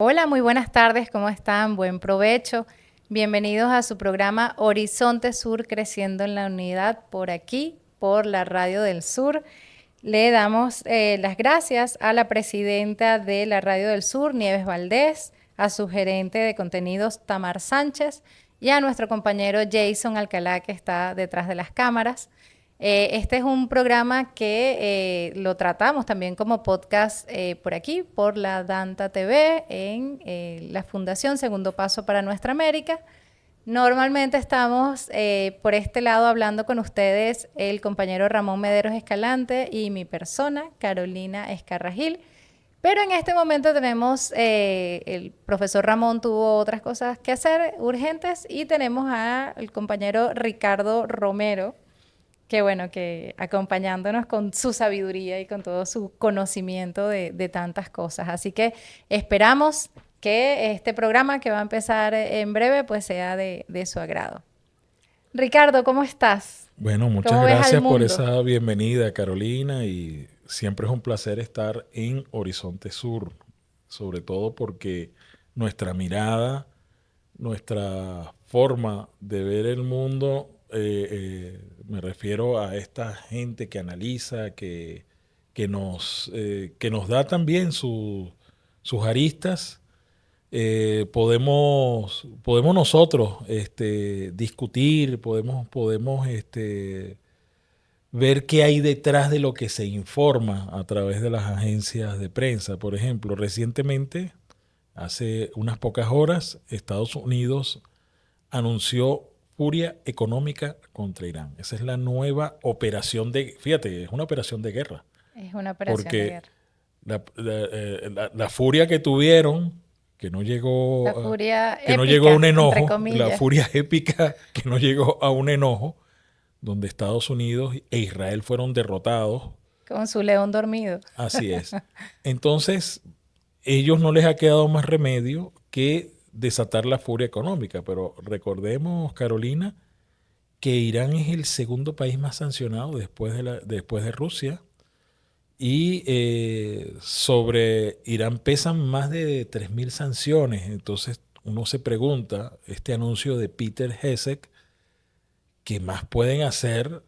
Hola, muy buenas tardes, ¿cómo están? Buen provecho. Bienvenidos a su programa Horizonte Sur, creciendo en la unidad por aquí, por la Radio del Sur. Le damos las gracias a la presidenta de la Radio del Sur, Nieves Valdés, a su gerente de contenidos, Tamar Sánchez, y a nuestro compañero Jason Alcalá, que está detrás de las cámaras. Este es un programa que lo tratamos también como podcast por aquí, por la Danta TV, en la Fundación Segundo Paso para Nuestra América. Normalmente estamos por este lado hablando con ustedes el compañero Ramón Mederos Escalante y mi persona, Carolina Escarragil. Pero en este momento tenemos, el profesor Ramón tuvo otras cosas que hacer urgentes y tenemos al compañero Ricardo Romero, que bueno, que acompañándonos con su sabiduría y con todo su conocimiento de tantas cosas. Así que esperamos que este programa que va a empezar en breve pues sea de su agrado. Ricardo, ¿cómo estás? Bueno, muchas ¿Cómo ves al gracias por mundo? esa bienvenida, Carolina, y siempre es un placer estar en Horizonte Sur, sobre todo porque nuestra mirada, nuestra forma de ver el mundo, me refiero a esta gente que analiza, que nos da también sus aristas. Podemos nosotros discutir, podemos ver qué hay detrás de lo que se informa a través de las agencias de prensa. Por ejemplo, recientemente, hace unas pocas horas, Estados Unidos anunció furia económica contra Irán. Esa es la nueva operación fíjate, es una operación de guerra, Es una operación de porque guerra. la furia que tuvieron, que no La llegó furia que no llegó a un épica, entre enojo, la comillas, furia épica que no llegó a un enojo, donde Estados Unidos e Israel fueron derrotados. con su león dormido. Así es. Entonces, ellos no les ha quedado más remedio que desatar la furia económica. Pero recordemos, Carolina, que Irán es el segundo país más sancionado después de Rusia. Y sobre Irán pesan más de 3.000 sanciones. Entonces uno se pregunta, este anuncio de Peter Hesek, ¿qué más pueden hacer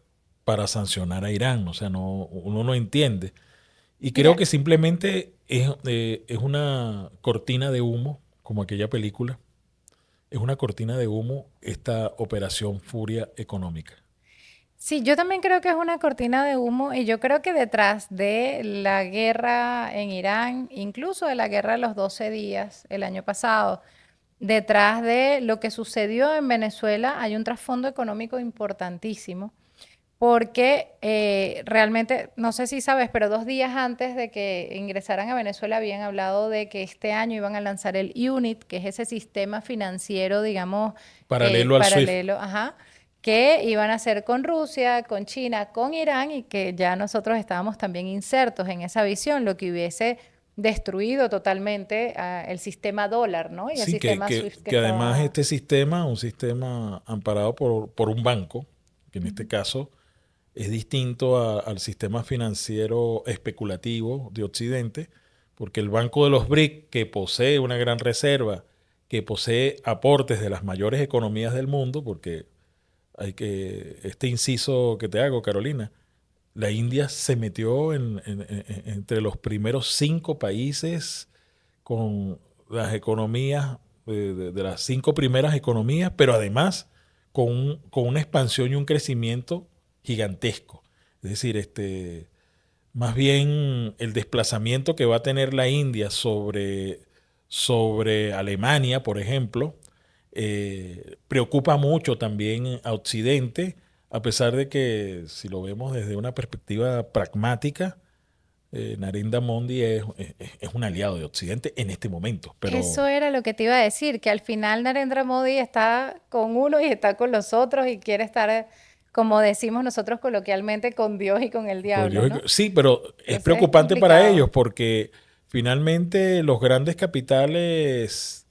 para sancionar a Irán? O sea, uno no entiende. Y creo Mira, que simplemente es una cortina de humo, como aquella película. Es una cortina de humo esta operación Furia Económica. sí, yo también creo que es una cortina de humo y yo creo que detrás de la guerra en Irán, incluso de la guerra de los 12 días el año pasado, detrás de lo que sucedió en Venezuela hay un trasfondo económico importantísimo porque realmente, no sé si sabes, pero 2 días antes de que ingresaran a Venezuela habían hablado de que este año iban a lanzar el UNIT, que es ese sistema financiero, digamos, Paralelo al SWIFT. paralelo, ajá, que iban a hacer con Rusia, con China, con Irán y que ya nosotros estábamos también insertos en esa visión, lo que hubiese destruido totalmente el sistema dólar, ¿no? Y el Sí, sistema SWIFT que que además estaba... este sistema, un sistema amparado por un banco, que en este caso es distinto al sistema financiero especulativo de Occidente, porque el Banco de los BRIC, que posee una gran reserva, que posee aportes de las mayores economías del mundo, porque este inciso que te hago, Carolina, la India se metió entre los primeros 5 países con las economías, de las 5 primeras economías, pero además con una expansión y un crecimiento gigantesco. Es decir, más bien el desplazamiento que va a tener la India sobre Alemania, por ejemplo, preocupa mucho también a Occidente, a pesar de que si lo vemos desde una perspectiva pragmática, Narendra Modi es un aliado de Occidente en este momento, pero Eso era lo que te iba a decir, que al final Narendra Modi está con uno y está con los otros y quiere estar, como decimos nosotros coloquialmente, con Dios y con el por diablo, Dios, ¿no? sí, pero es Entonces es preocupante para ellos complicado. porque finalmente los grandes capitales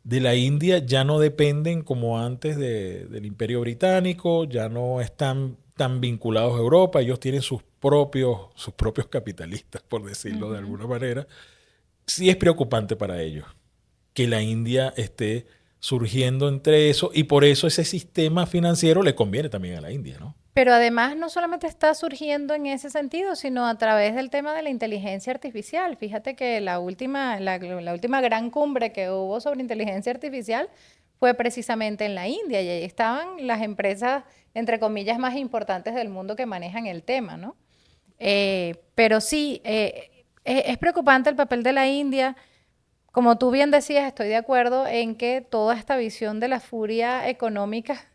de la India ya no dependen como antes del Imperio Británico, ya no están tan vinculados a Europa, ellos tienen sus propios capitalistas, por decirlo de Ujú. alguna manera. Sí es preocupante para ellos. que la India esté surgiendo entre eso, y por eso ese sistema financiero le conviene también a la India, ¿no? Pero además no solamente está surgiendo en ese sentido, sino a través del tema de la inteligencia artificial. Fíjate que la última gran cumbre que hubo sobre inteligencia artificial fue precisamente en la India y ahí estaban las empresas, entre comillas, más importantes del mundo que manejan el tema, ¿no? Pero sí, es preocupante el papel de la India. Como tú bien decías, estoy de acuerdo en que toda esta visión de la furia económica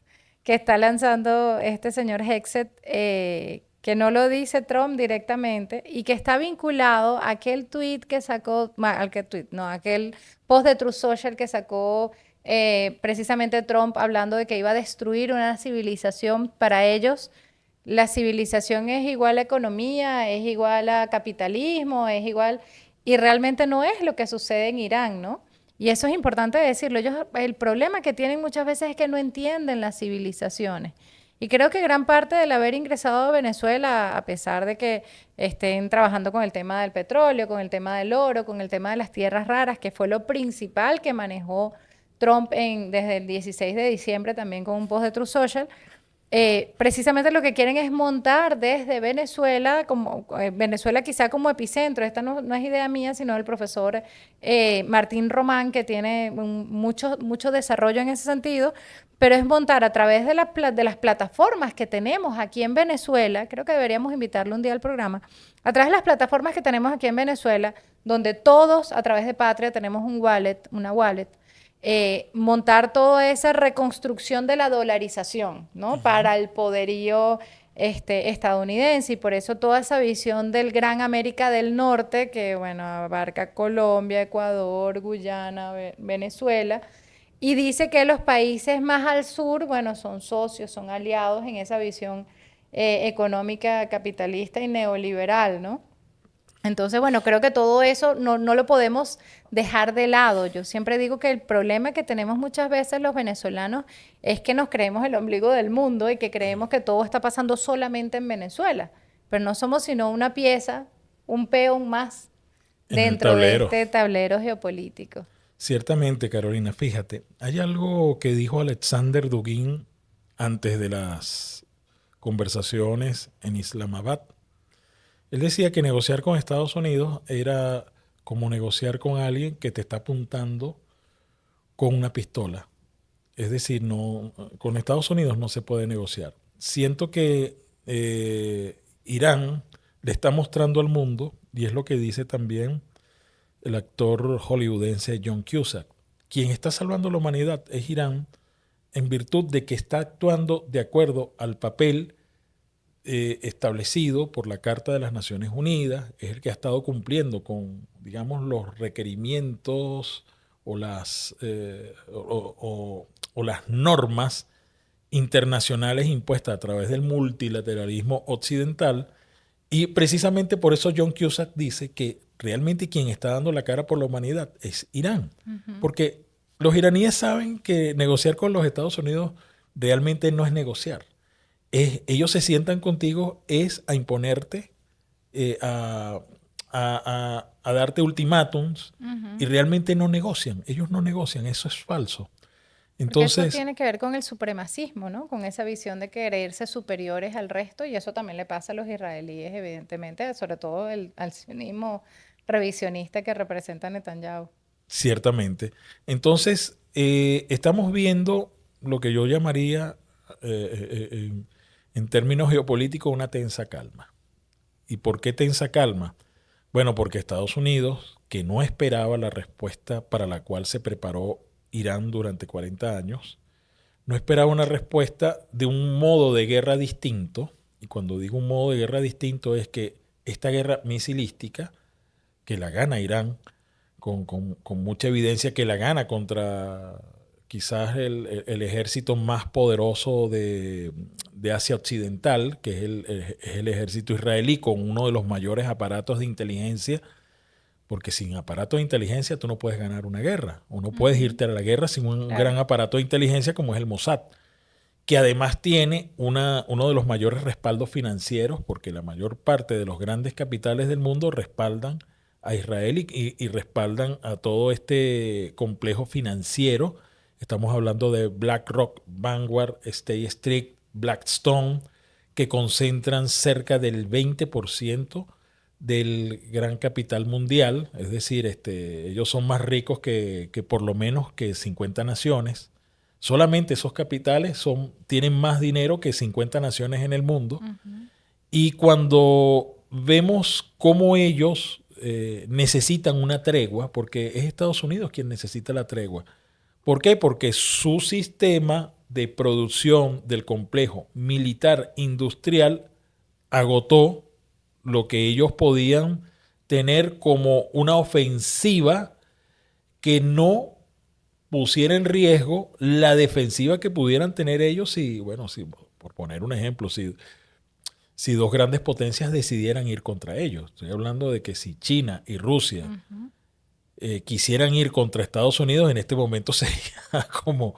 que está lanzando este señor Hexet, que no lo dice Trump directamente y que está vinculado a aquel tweet que sacó, aquel post de Truth Social que sacó precisamente Trump hablando de que iba a destruir una civilización. Para ellos, la civilización es igual a economía, es igual a capitalismo, es igual, y realmente no es lo que sucede en Irán, ¿no? Y eso es importante decirlo. Ellos, el problema que tienen muchas veces es que no entienden las civilizaciones. Y creo que gran parte del haber ingresado a Venezuela, a pesar de que estén trabajando con el tema del petróleo, con el tema del oro, con el tema de las tierras raras, que fue lo principal que manejó Trump desde el 16 de diciembre también con un post de Truth Social, precisamente lo que quieren es montar desde Venezuela, como Venezuela quizá como epicentro. Esta no es idea mía, sino del profesor Martín Román, que tiene mucho desarrollo en ese sentido, pero es montar a través de las plataformas que tenemos aquí en Venezuela. Creo que deberíamos invitarlo un día al programa, a través de las plataformas que tenemos aquí en Venezuela, donde todos a través de Patria tenemos una wallet, montar toda esa reconstrucción de la dolarización, ¿no? Para el poderío estadounidense, y por eso toda esa visión del Gran América del Norte, que bueno, abarca Colombia, Ecuador, Guyana, Venezuela, y dice que los países más al sur, bueno, son socios, son aliados en esa visión económica capitalista y neoliberal, ¿no? Entonces, bueno, creo que todo eso no lo podemos dejar de lado. Yo siempre digo que el problema que tenemos muchas veces los venezolanos es que nos creemos el ombligo del mundo y que creemos que todo está pasando solamente en Venezuela, pero no somos sino una pieza, un peón más En el dentro de tablero. este tablero geopolítico. Ciertamente, Carolina, fíjate, hay algo que dijo Alexander Dugin antes de las conversaciones en Islamabad. Él decía que negociar con Estados Unidos era como negociar con alguien que te está apuntando con una pistola. Es decir, no, con Estados Unidos no se puede negociar. Siento que Irán le está mostrando al mundo, y es lo que dice también el actor hollywoodense John Cusack, quien está salvando la humanidad es Irán, en virtud de que está actuando de acuerdo al papel establecido por la Carta de las Naciones Unidas. Es el que ha estado cumpliendo con, digamos, los requerimientos o o las normas internacionales impuestas a través del multilateralismo occidental. Y precisamente por eso John Cusack dice que realmente quien está dando la cara por la humanidad es Irán. Porque los iraníes saben que negociar con los Estados Unidos realmente no es negociar. Ellos se sientan contigo es a imponerte, a darte ultimátums, y realmente no negocian. Ellos no negocian, eso es falso. Porque eso Entonces, tiene que ver con el supremacismo, ¿no? Con esa visión de creerse superiores al resto, y eso también le pasa a los israelíes, evidentemente, sobre todo al sionismo revisionista que representa Netanyahu. ciertamente. Entonces, estamos viendo lo que yo llamaría, en términos geopolíticos, una tensa calma. ¿Y por qué tensa calma? Bueno, porque Estados Unidos, que no esperaba la respuesta para la cual se preparó Irán durante 40 años, no esperaba una respuesta de un modo de guerra distinto. Y cuando digo un modo de guerra distinto es que esta guerra misilística, que la gana Irán, con mucha evidencia que la gana contra quizás el ejército más poderoso de Asia Occidental, que es el ejército israelí, con uno de los mayores aparatos de inteligencia, porque sin aparato de inteligencia tú no puedes ganar una guerra, o no puedes irte a la guerra sin un Claro. gran aparato de inteligencia como es el Mossad, que además tiene uno de los mayores respaldos financieros, porque la mayor parte de los grandes capitales del mundo respaldan a Israel y respaldan a todo este complejo financiero. Estamos hablando de BlackRock, Vanguard, State Street, Blackstone, que concentran cerca del 20% del gran capital mundial. Es decir, ellos son más ricos que por lo menos que 50 naciones. Solamente esos capitales tienen más dinero que 50 naciones en el mundo. Uh-huh. Y cuando vemos cómo ellos necesitan una tregua, porque es Estados Unidos quien necesita la tregua. ¿Por qué? Porque su sistema de producción del complejo militar industrial agotó lo que ellos podían tener como una ofensiva que no pusiera en riesgo la defensiva que pudieran tener ellos si, por poner un ejemplo, si dos grandes potencias decidieran ir contra ellos. Estoy hablando de que si China y Rusia uh-huh. Quisieran ir contra Estados Unidos, en este momento sería como...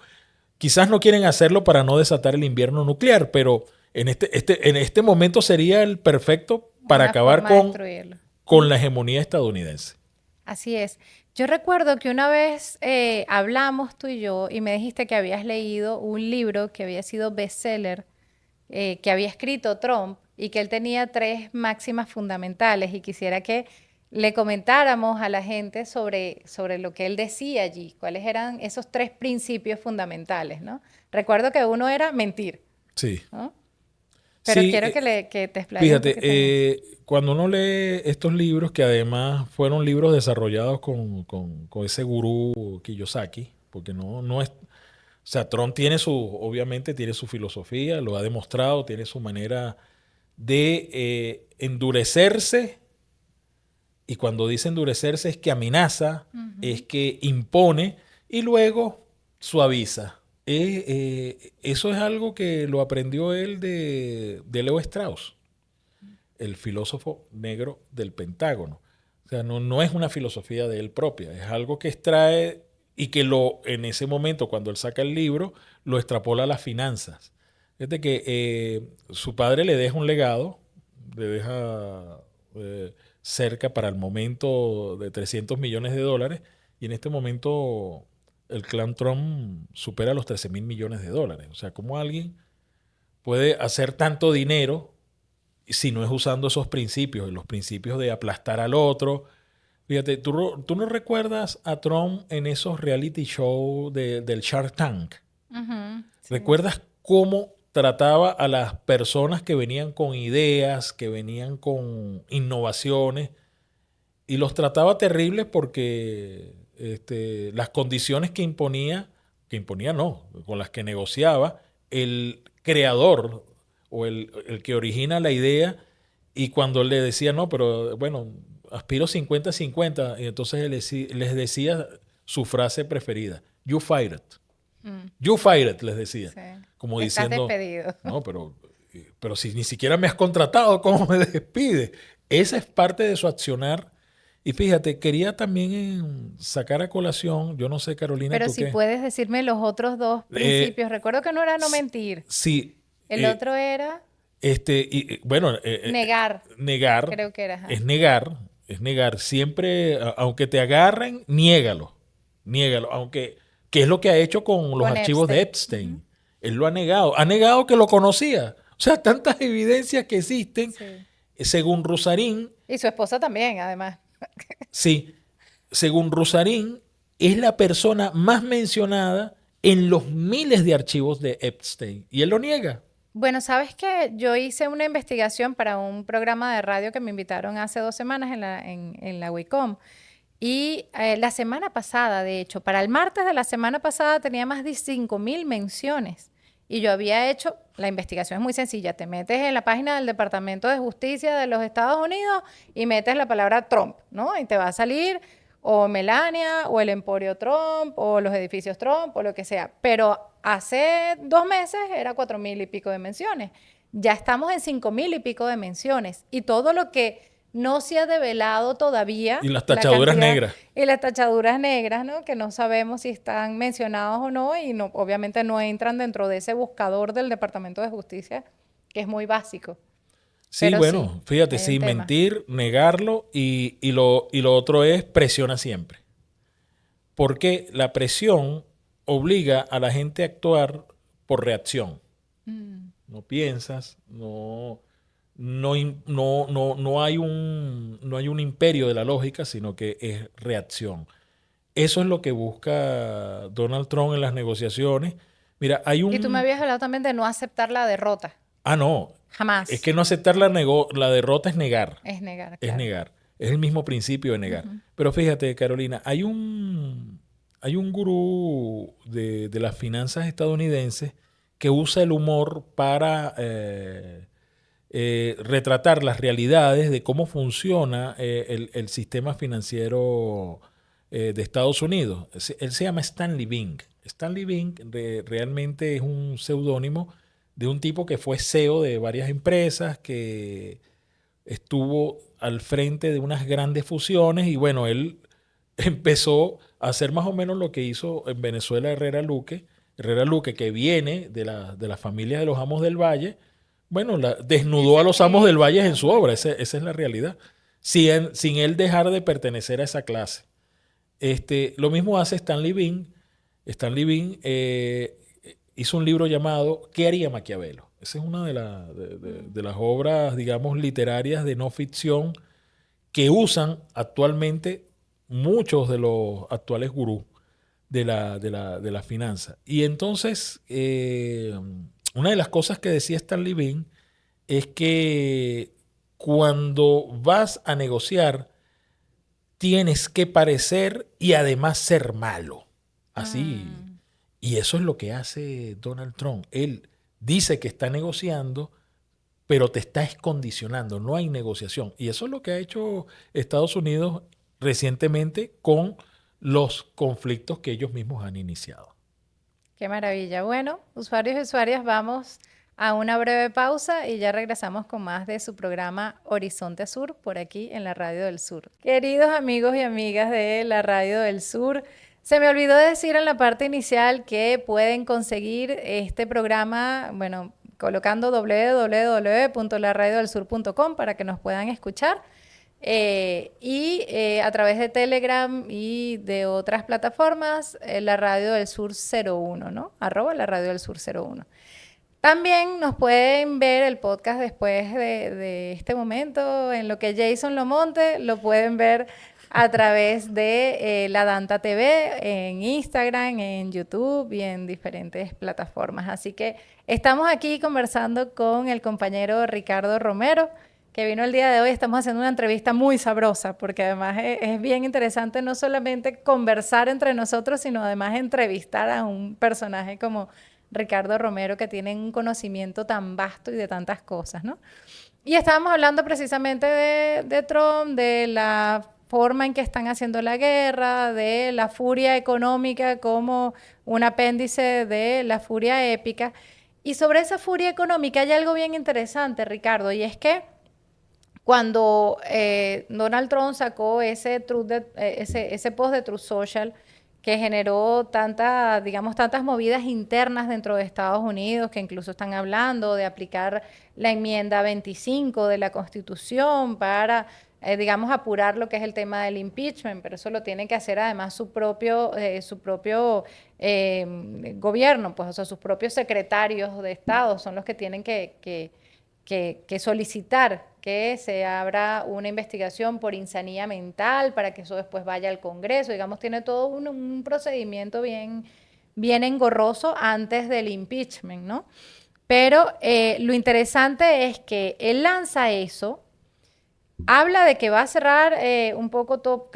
Quizás no quieren hacerlo para no desatar el invierno nuclear, pero en este momento sería el perfecto para acabar con la hegemonía estadounidense. Así es. Yo recuerdo que una vez hablamos tú y yo y me dijiste que habías leído un libro que había sido bestseller, que había escrito Trump y que él tenía 3 máximas fundamentales y quisiera que le comentáramos a la gente sobre lo que él decía allí, cuáles eran esos 3 principios fundamentales, ¿no? Recuerdo que uno era mentir. Sí. ¿No? Pero sí, quiero que te explayes. Fíjate, cuando uno lee estos libros, que además fueron libros desarrollados con ese gurú Kiyosaki, porque no es... O sea, Trump obviamente tiene su filosofía, lo ha demostrado, tiene su manera de endurecerse. Y cuando dice endurecerse es que amenaza, uh-huh. es que impone y luego suaviza. Eso es algo que lo aprendió él de Leo Strauss, el filósofo negro del Pentágono. O sea, no es una filosofía de él propia, es algo que extrae y que en ese momento, cuando él saca el libro, lo extrapola a las finanzas. Fíjate que su padre le deja un legado, le deja... cerca para el momento de $300 millones, y en este momento el clan Trump supera los $13,000 millones. O sea, ¿cómo alguien puede hacer tanto dinero si no es usando esos principios, los principios de aplastar al otro? Fíjate, ¿tú no recuerdas a Trump en esos reality shows del Shark Tank? Uh-huh, sí. ¿Recuerdas cómo trataba a las personas que venían con ideas, que venían con innovaciones, y los trataba terribles porque las condiciones con las que negociaba el creador o el que origina la idea, y cuando él le decía, no, pero bueno, aspiro 50-50, y entonces él les decía su frase preferida, you fired. You fired, les decía. Sí. Como diciendo, despedido. No, pero si ni siquiera me has contratado, ¿cómo me despides? Esa es parte de su accionar. Y fíjate, quería también sacar a colación, yo no sé, Carolina, pero si puedes decirme los otros 2 principios. Recuerdo que no era no mentir. Sí. El otro era... negar. Negar. Creo que era. Es negar. Siempre, aunque te agarren, niégalo. Aunque... ¿Qué es lo que ha hecho con los archivos de Epstein? Uh-huh. Él lo ha negado. Ha negado que lo conocía. O sea, tantas evidencias que existen, sí. Según Rusarín. Y su esposa también, además. Sí. Según Rusarín, es la persona más mencionada en los miles de archivos de Epstein. Y él lo niega. Bueno, sabes que yo hice una investigación para un programa de radio que me invitaron hace 2 semanas en la WICOM. Y la semana pasada, de hecho, para el martes de la semana pasada tenía más de 5,000 menciones. Y yo había hecho, la investigación es muy sencilla, te metes en la página del Departamento de Justicia de los Estados Unidos y metes la palabra Trump, ¿no? Y te va a salir o Melania, o el Emporio Trump, o los edificios Trump, o lo que sea. Pero hace 2 meses era 4,000 y pico de menciones. Ya estamos en 5,000 y pico de menciones. Y todo lo que no se ha develado todavía. Y las tachaduras negras. Y las tachaduras negras, ¿no? Que no sabemos si están mencionados o no, y no, obviamente no entran dentro de ese buscador del Departamento de Justicia, que es muy básico. Sí, Pero sí, bueno, fíjate, hay un sí, tema. mentir, negarlo y lo otro es presiona siempre. Porque la presión obliga a la gente a actuar por reacción. Mm. No piensas, no hay un imperio de la lógica, sino que es reacción. Eso es lo que busca Donald Trump en las negociaciones. Mira, hay Y tú me un... habías hablado también de no aceptar la derrota. Ah, no. Es Jamás. que no aceptar la derrota es negar. Es negar, Es claro. negar. Es el mismo principio de negar. Ujú. Pero fíjate, Carolina, hay un gurú de las finanzas estadounidenses que usa el humor para retratar las realidades de cómo funciona el sistema financiero de Estados Unidos. Él se llama Stanley Bing. Stanley Bing realmente es un seudónimo de un tipo que fue CEO de varias empresas, que estuvo al frente de unas grandes fusiones y bueno, él empezó a hacer más o menos lo que hizo en Venezuela Herrera Luque. Herrera Luque, que viene de la familia de los Amos del Valle, bueno, desnudó a Dice los Amos del que, Valle en su ajá. obra, esa es la realidad, sin él dejar de pertenecer a esa clase. Lo mismo hace Stanley Bean. Stanley Bean hizo un libro llamado ¿Qué haría Maquiavelo? Esa es una de las obras, digamos, literarias de no ficción que usan actualmente muchos de los actuales gurús de la finanza. Y entonces, una de las cosas que decía Stanley Bean es que cuando vas a negociar, tienes que parecer y además ser malo. Así. Mm. Y eso es lo que hace Donald Trump. Él dice que está negociando, pero te está escondicionando. No hay negociación. Y eso es lo que ha hecho Estados Unidos recientemente con los conflictos que ellos mismos han iniciado. Qué maravilla. Bueno, usuarios y usuarias, vamos a una breve pausa y ya regresamos con más de su programa Horizonte Sur por aquí en la Radio del Sur. Queridos amigos y amigas de la Radio del Sur, se me olvidó decir en la parte inicial que pueden conseguir este programa, bueno, colocando www.laradiodelsur.com para que nos puedan escuchar. A través de Telegram y de otras plataformas, la Radio del Sur 01, ¿no? @ la Radio del Sur 01. También nos pueden ver el podcast después de este momento, en lo que Jason lo monte, lo pueden ver a través de La Danta TV, en Instagram, en YouTube y en diferentes plataformas. Así que estamos aquí conversando con el compañero Ricardo Romero, que vino el día de hoy. Estamos haciendo una entrevista muy sabrosa, porque además es bien interesante no solamente conversar entre nosotros, sino además entrevistar a un personaje como Ricardo Romero, que tiene un conocimiento tan vasto y de tantas cosas, ¿no? Y estábamos hablando precisamente de Trump, de la forma en que están haciendo la guerra, de la furia económica como un apéndice de la furia épica. Y sobre esa furia económica hay algo bien interesante, Ricardo, y es que cuando Donald Trump sacó ese post de Truth Social que generó digamos, tantas movidas internas dentro de Estados Unidos, que incluso están hablando de aplicar la enmienda 25 de la Constitución para, digamos, apurar lo que es el tema del impeachment, pero eso lo tiene que hacer además su propio gobierno, pues, o sea, sus propios secretarios de Estado son los que tienen que solicitar que se abra una investigación por insanía mental para que eso después vaya al Congreso. Digamos, tiene todo un procedimiento bien engorroso antes del impeachment, ¿no? Pero lo interesante es que él lanza eso, habla de que va a cerrar un poco todo,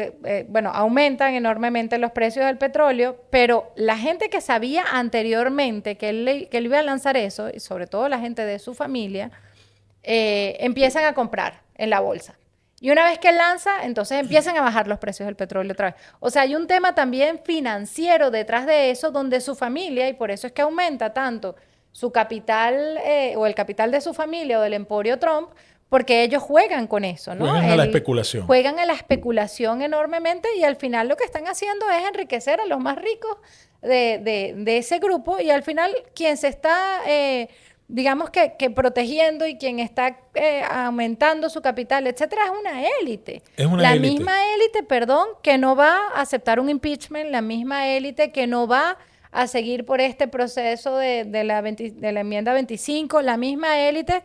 bueno, aumentan enormemente los precios del petróleo, pero la gente que sabía anteriormente que él iba a lanzar eso, y sobre todo la gente de su familia, empiezan a comprar en la bolsa. Y una vez que lanza, entonces empiezan a bajar los precios del petróleo otra vez. O sea, hay un tema también financiero detrás de eso, donde su familia, y por eso es que aumenta tanto su capital o el capital de su familia o del emporio Trump, porque ellos juegan con eso, ¿no? Juegan a la especulación. Juegan a la especulación enormemente y al final lo que están haciendo es enriquecer a los más ricos de ese grupo y al final quien se está digamos que protegiendo y quien está aumentando su capital, etcétera, es una élite. Es una La élite. misma élite, perdón, que no va a aceptar un impeachment, la misma élite que no va a seguir por este proceso de la enmienda 25, la misma élite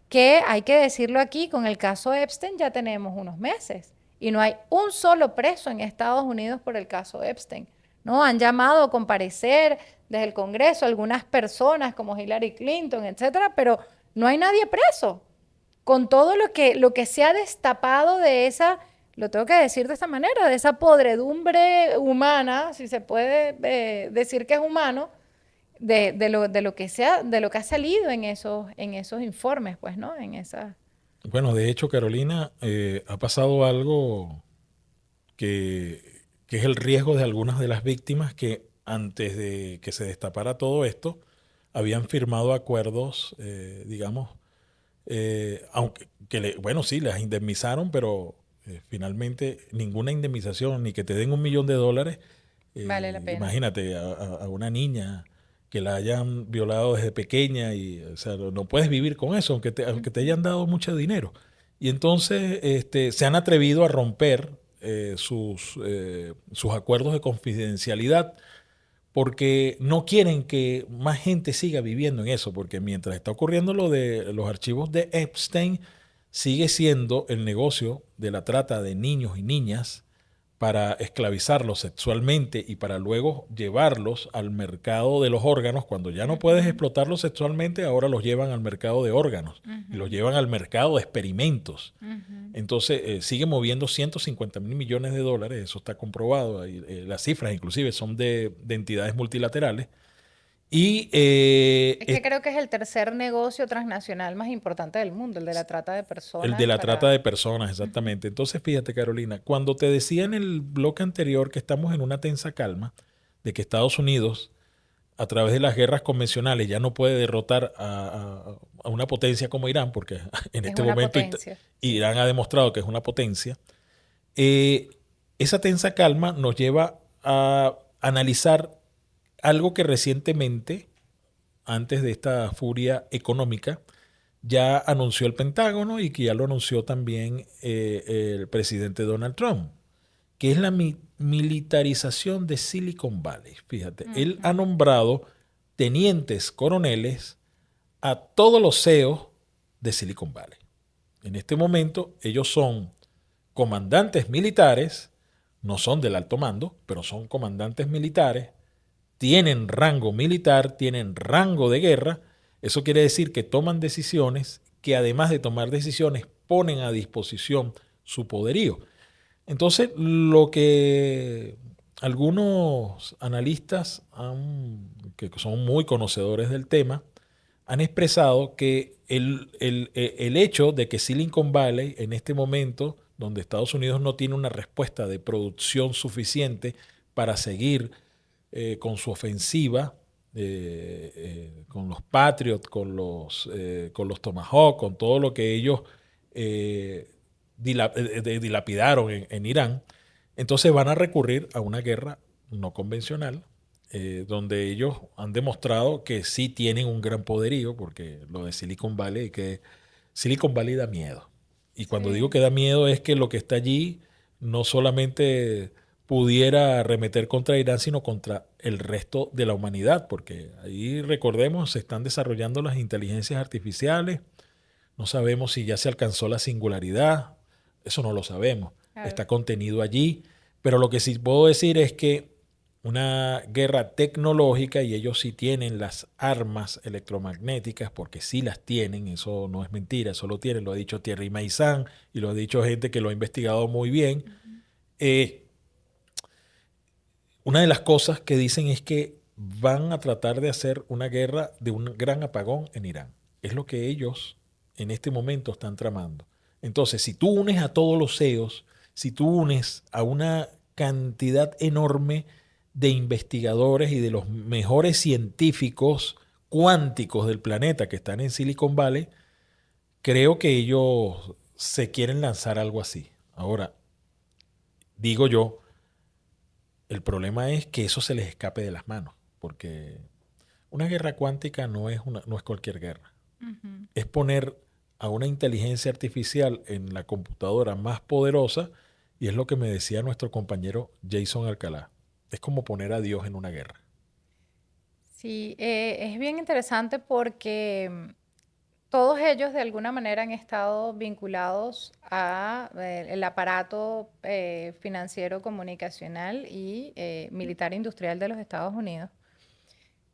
que, hay que decirlo aquí, con el caso Epstein ya tenemos unos meses y no hay un solo preso en Estados Unidos por el caso Epstein. ¿No? Han llamado a comparecer desde el Congreso algunas personas como Hillary Clinton, etcétera, pero no hay nadie preso. Con todo lo que se ha destapado de esa, lo tengo que decir de esta manera, de esa podredumbre humana, si se puede decir que es humano, de lo que de lo que ha salido en esos informes, pues, ¿no? En esa. Bueno, de hecho, Carolina, ha pasado algo que es el riesgo de algunas de las víctimas que antes de que se destapara todo esto, habían firmado acuerdos, digamos, aunque, bueno, sí, las indemnizaron, pero finalmente ninguna indemnización, ni que te den $1.000.000. Vale la pena. Imagínate a una niña que la hayan violado desde pequeña y, o sea, no puedes vivir con eso, aunque te hayan dado mucho dinero. Y entonces se han atrevido a romper sus acuerdos de confidencialidad porque no quieren que más gente siga viviendo en eso, porque mientras está ocurriendo lo de los archivos de Epstein, sigue siendo el negocio de la trata de niños y niñas para esclavizarlos sexualmente y para luego llevarlos al mercado de los órganos. Cuando ya no puedes explotarlos sexualmente, ahora los llevan al mercado de órganos y los llevan al mercado de experimentos. Entonces sigue moviendo $150.000 millones, eso está comprobado. Las cifras inclusive son de entidades multilaterales. Y Es que creo que es el tercer negocio transnacional más importante del mundo, el de la trata de el personas de la trata para. de personas, exactamente. Entonces, fíjate, Carolina, cuando te decía en el bloque anterior que estamos en una tensa calma, de que Estados Unidos, a través de las guerras convencionales, ya no puede derrotar a una potencia como Irán, porque en Es este una momento potencia, sí. Irán ha demostrado que es una potencia. eh, esa tensa calma nos lleva a analizar algo que recientemente, antes de esta furia económica, ya anunció el Pentágono y que ya lo anunció también el presidente Donald Trump, que es la militarización de Silicon Valley. Fíjate, él ha nombrado tenientes coroneles a todos los CEOs de Silicon Valley. En este momento ellos son comandantes militares, no son del alto mando, pero son comandantes militares, tienen rango militar, tienen rango de guerra. Eso quiere decir que toman decisiones, que además de tomar decisiones ponen a disposición su poderío. Entonces, lo que algunos analistas que son muy conocedores del tema han expresado que el hecho de que Silicon Valley en este momento, donde Estados Unidos no tiene una respuesta de producción suficiente para seguir con su ofensiva, con los Patriot, con los Tomahawk, con todo lo que ellos dilapidaron en Irán, entonces van a recurrir a una guerra no convencional, donde ellos han demostrado que sí tienen un gran poderío, porque lo de Silicon Valley, que Silicon Valley da miedo. Y cuando digo Sí. que da miedo es que lo que está allí no solamente pudiera arremeter contra Irán, sino contra el resto de la humanidad, porque ahí recordemos, se están desarrollando las inteligencias artificiales, no sabemos si ya se alcanzó la singularidad, eso no lo sabemos, Claro. está contenido allí, pero lo que sí puedo decir es que una guerra tecnológica, y ellos sí tienen las armas electromagnéticas, porque sí las tienen, eso no es mentira, eso lo tienen, lo ha dicho Thierry Meissan y lo ha dicho gente que lo ha investigado muy bien. Una de las cosas que dicen es que van a tratar de hacer una guerra de un gran apagón en Irán. Es lo que ellos en este momento están tramando. Entonces, si tú unes a todos los CEOs, si tú unes a una cantidad enorme de investigadores y de los mejores científicos cuánticos del planeta que están en Silicon Valley, creo que ellos se quieren lanzar algo así. Ahora, digo yo, el problema es que eso se les escape de las manos, porque Una guerra cuántica no es cualquier guerra. Ujú. Es poner a una inteligencia artificial en la computadora más poderosa, y es lo que me decía nuestro compañero Jason Alcalá. Es como poner a Dios en una guerra. Sí, es bien interesante porque todos ellos de alguna manera han estado vinculados a el aparato financiero, comunicacional y militar industrial de los Estados Unidos.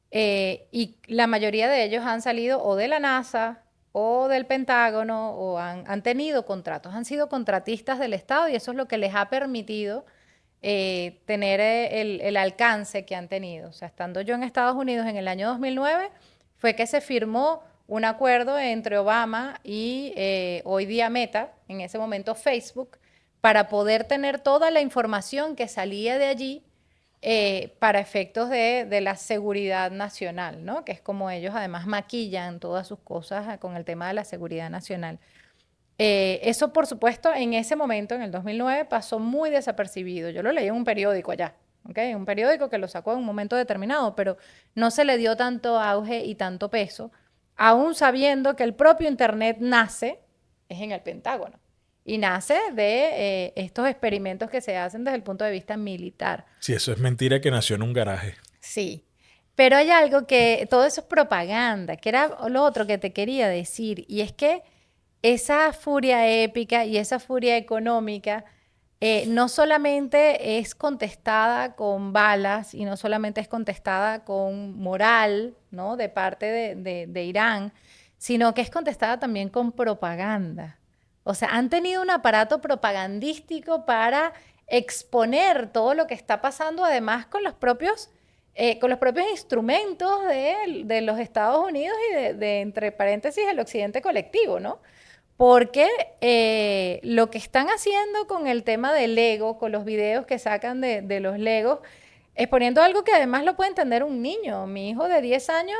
Y la mayoría de ellos han salido o de la NASA o del Pentágono o han tenido contratos, han sido contratistas del Estado y eso es lo que les ha permitido tener el alcance que han tenido. O sea, estando yo en Estados Unidos en el año 2009, fue que se firmó un acuerdo entre Obama y hoy día Meta, en ese momento Facebook, para poder tener toda la información que salía de allí para efectos de la seguridad nacional, ¿no? Que es como ellos además maquillan todas sus cosas con el tema de la seguridad nacional. Eso, por supuesto, en ese momento, en el 2009, pasó muy desapercibido. Yo lo leí en un periódico allá, ¿ok? Un periódico que lo sacó en un momento determinado, pero no se le dio tanto auge y tanto peso, aún sabiendo que el propio Internet nace, es en el Pentágono, y nace de estos experimentos que se hacen desde el punto de vista militar. Si eso es mentira, que nació en un garaje. Sí, pero hay algo que todo eso es propaganda, que era lo otro que te quería decir, y es que esa furia épica y esa furia económica no solamente es contestada con balas y no solamente es contestada con moral, ¿no? De parte de Irán, sino que es contestada también con propaganda. O sea, han tenido un aparato propagandístico para exponer todo lo que está pasando, además con los propios instrumentos de los Estados Unidos y entre paréntesis, el occidente colectivo, ¿no? Porque lo que están haciendo con el tema del Lego, con los videos que sacan de los Legos, exponiendo algo que además lo puede entender un niño. Mi hijo de 10 años,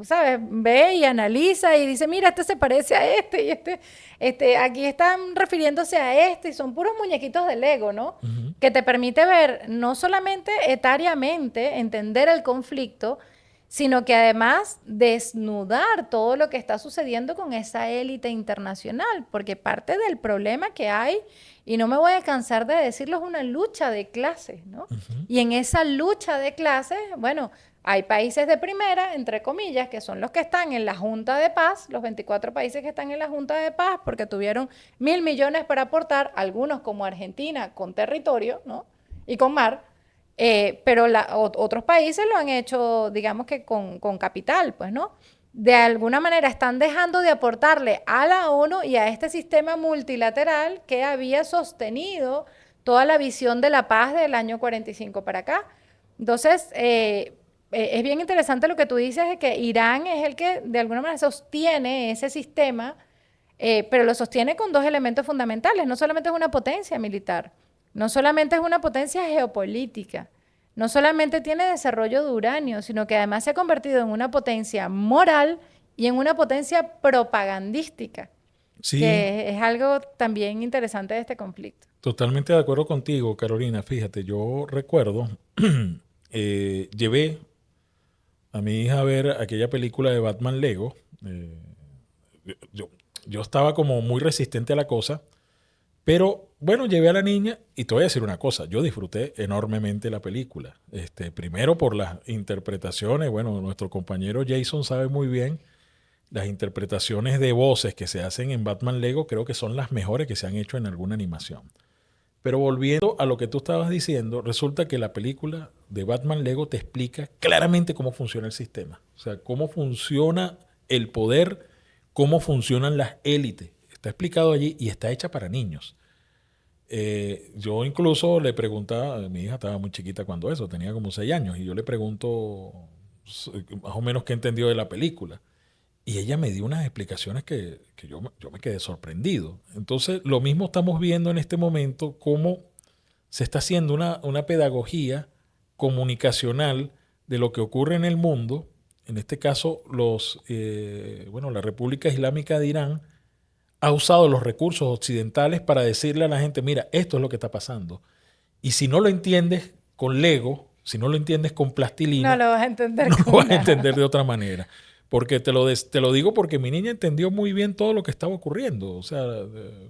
¿sabes? Ve y analiza y dice, mira, este se parece a este y aquí están refiriéndose a este y son puros muñequitos de Lego, ¿no? Ujú. Que te permite ver no solamente etariamente, entender el conflicto, sino que además desnudar todo lo que está sucediendo con esa élite internacional, porque parte del problema que hay, y no me voy a cansar de decirlo, es una lucha de clases, ¿no? Ujú. Y en esa lucha de clases, bueno, hay países de primera, entre comillas, que son los que están en la Junta de Paz, los 24 países que están en la Junta de Paz, porque tuvieron 1.000 millones para aportar, algunos como Argentina con territorio, ¿no? Y con mar, pero otros países lo han hecho, digamos que con capital, pues, ¿no? De alguna manera están dejando de aportarle a la ONU y a este sistema multilateral que había sostenido toda la visión de la paz del año 45 para acá. Entonces, es bien interesante lo que tú dices de que Irán es el que de alguna manera sostiene ese sistema, pero lo sostiene con dos elementos fundamentales. No solamente es una potencia militar, no solamente es una potencia geopolítica, no solamente tiene desarrollo de uranio, sino que además se ha convertido en una potencia moral y en una potencia propagandística, Sí, que es algo también interesante de este conflicto. totalmente de acuerdo contigo, Carolina. Fíjate, yo recuerdo, llevé a mi hija a ver aquella película de Batman Lego. eh, yo, yo estaba como muy resistente a la cosa, pero bueno, llevé a la niña y te voy a decir una cosa, yo disfruté enormemente la película. Primero por las interpretaciones, bueno, nuestro compañero Jason sabe muy bien, las interpretaciones de voces que se hacen en Batman Lego creo que son las mejores que se han hecho en alguna animación. Pero volviendo a lo que tú estabas diciendo, resulta que la película de Batman Lego te explica claramente cómo funciona el sistema. O sea, cómo funciona el poder, cómo funcionan las élites. Está explicado allí y está hecha para niños. Yo incluso le preguntaba, mi hija estaba muy chiquita cuando eso, tenía como 6 años, y yo le pregunto más o menos qué entendió de la película. Y ella me dio unas explicaciones que yo me quedé sorprendido. Entonces, lo mismo estamos viendo en este momento, cómo se está haciendo una pedagogía comunicacional de lo que ocurre en el mundo. En este caso, la República Islámica de Irán ha usado los recursos occidentales para decirle a la gente, mira, esto es lo que está pasando. Y si no lo entiendes con Lego, Si no lo entiendes con plastilina, no lo vas a entender no lo con vas a nada. entender de otra manera. Porque te lo digo porque mi niña entendió muy bien todo lo que estaba ocurriendo. O sea,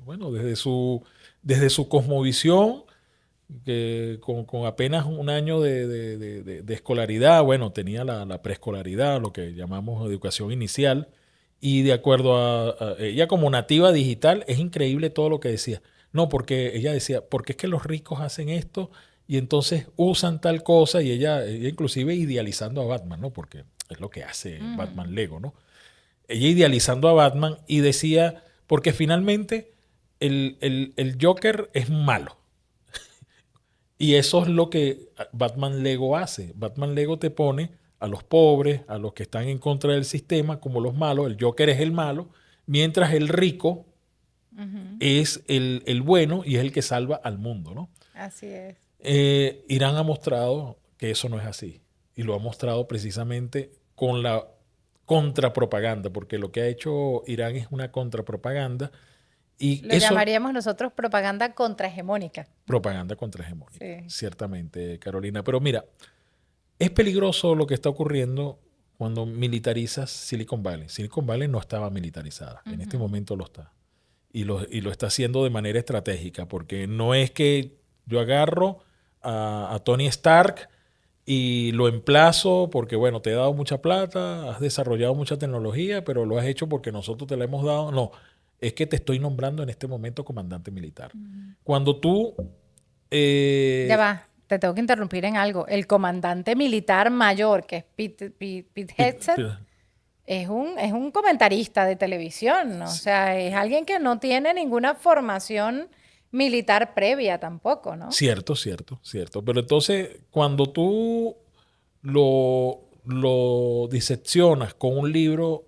bueno, desde su cosmovisión, que con apenas un año de escolaridad, bueno, tenía la preescolaridad, lo que llamamos educación inicial, y de acuerdo a ella como nativa digital, es increíble todo lo que decía. No, porque ella decía, porque es que los ricos hacen esto y entonces usan tal cosa, y ella inclusive idealizando a Batman, ¿no? Porque es lo que hace Batman Lego, ¿no? Ella idealizando a Batman y decía, porque finalmente el Joker es malo. Y eso es lo que Batman Lego hace. Batman Lego te pone a los pobres, a los que están en contra del sistema, como los malos. El Joker es el malo, mientras el rico es el bueno y es el que salva al mundo, ¿no? Así es. Irán ha mostrado que eso no es así. Y lo ha mostrado precisamente con la contrapropaganda, porque lo que ha hecho Irán es una contrapropaganda. Y Lo eso, llamaríamos nosotros propaganda contrahegemónica. propaganda contrahegemónica, Sí. ciertamente, Carolina. Pero mira, es peligroso lo que está ocurriendo cuando militarizas Silicon Valley. Silicon Valley no estaba militarizada, en este momento lo está. Y lo está haciendo de manera estratégica, porque no es que yo agarro a Tony Stark y lo emplazo porque, bueno, te he dado mucha plata, has desarrollado mucha tecnología, pero lo has hecho porque nosotros te la hemos dado. No, es que te estoy nombrando en este momento comandante militar. Cuando tú... Ya eh, va, te tengo que interrumpir en algo. El comandante militar mayor, que es Pete pi- Hegseth, pi- es un comentarista de televisión, ¿no? O sea, es alguien que no tiene ninguna formación militar previa tampoco, ¿no? Cierto, cierto, cierto. Pero entonces, cuando tú lo diseccionas con un libro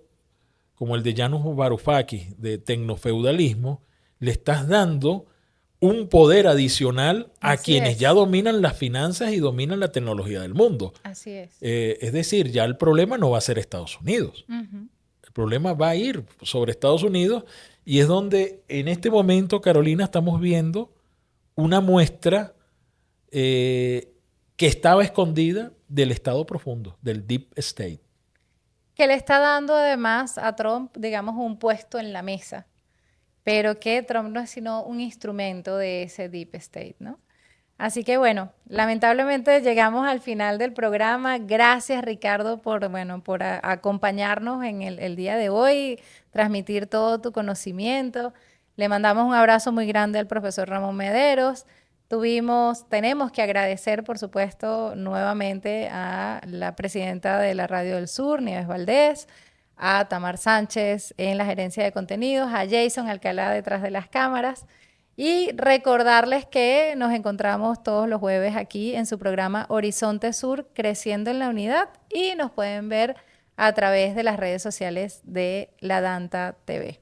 como el de Janusz Varoufakis de Tecnofeudalismo, le estás dando un poder adicional a Así quienes ya es, dominan las finanzas y dominan la tecnología del mundo. así es. Es decir, ya el problema no va a ser Estados Unidos. Ujú. El problema va a ir sobre Estados Unidos, y es donde en este momento, Carolina, estamos viendo una muestra que estaba escondida del Estado profundo, del Deep State. Que le está dando además a Trump, digamos, un puesto en la mesa, pero que Trump no es sino un instrumento de ese deep state, ¿no? Así que bueno, lamentablemente llegamos al final del programa. Gracias, Ricardo, por, bueno, por acompañarnos en el día de hoy, transmitir todo tu conocimiento. Le mandamos un abrazo muy grande al profesor Ramón Mederos. Tenemos que agradecer, por supuesto, nuevamente a la presidenta de la Radio del Sur, Nieves Valdés, a Tamar Sánchez en la gerencia de contenidos, a Jason Alcalá detrás de las cámaras. Y recordarles que nos encontramos todos los jueves aquí en su programa Horizonte Sur, Creciendo en la Unidad, y nos pueden ver a través de las redes sociales de La Danta TV.